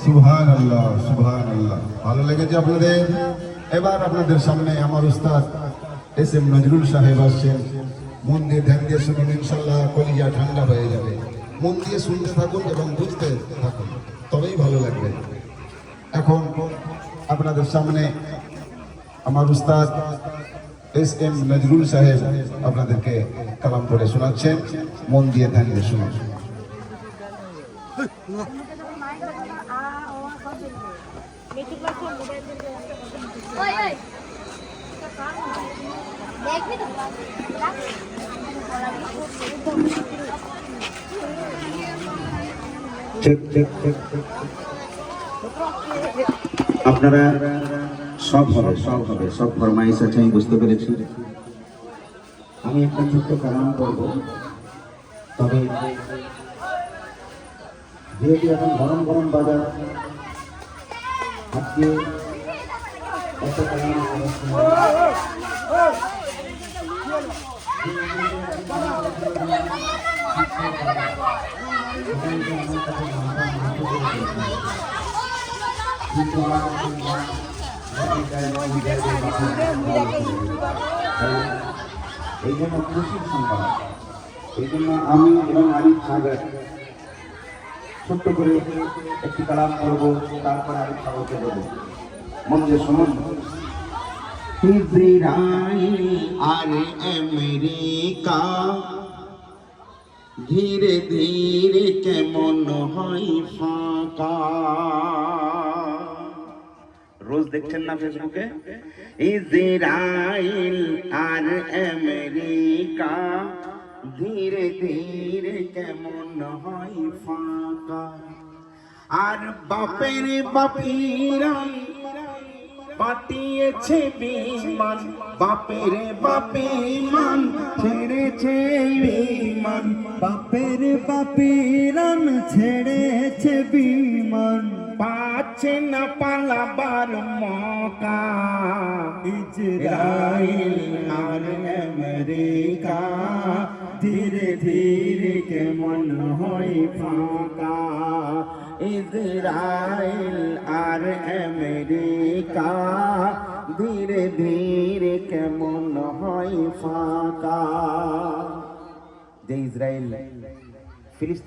সুবহানাল্লাহ সুবহানাল্লাহ। ভালো লেগেছে আপনাদের? এবার আপনাদের সামনে আমার উস্তাদ এস.এম. নজরুল সাহেব আসছেন। মন দিয়ে ধ্যান দিয়ে শুনুন, ইনশাল্লাহ কলিজা ঠান্ডা হয়ে যাবে। মন দিয়ে শুনতে থাকুন এবং বুঝতে থাকুন, তবেই ভালো লাগবে। এখন আপনাদের সামনে আমার উস্তাদ এস.এম. নজরুল সাহেব আপনাদেরকে কালাম পড়ে শোনাচ্ছেন। মন দিয়ে ধ্যান দিয়ে শুনুন। আপনারা সব হবে, সব ফরমাইশ আছে, আমি বুঝতে পেরেছি। আমি একটা ছোট্ট কালাম করব, তবে যেহেতু এখন গরম গরম বাজার, আজকে একটা কালাম এই জন্য খুশির সংবাদ। এই জন্য আমি এবং আরিফ সাগর ছোট্ট করে একটি কালাম করবো, তারপরে আরিফ সাগরকে দেবো। মন দিয়ে শুনুন। ইসরাইল আর আমেরিকা ধীরে ধীরে কেমন হয় ফাঁকা। রোজ দেখছেন না ফেসবুকে? ইসরাইল আর আমেরিকা ধীরে ধীরে কেমন হয় ফাঁকা। আর বাপের বাপিরা পাঠিয়েছে বিমান, বাপের বাপিমান ছেড়েছে বিমান, বাপের বাপিরান ছেড়েছে বিমান, পাচ্ছে না পালাবার মৌকা। ইসরাইল আর আমেরিকা ধীরে ধীরে কেমন হয় ফাঁকা। ইসরাইল আর আমেরিকা ধীরে ধীরে কেমন হয় ফাঁকা। যে ইসরাইল ফিলিস্তিন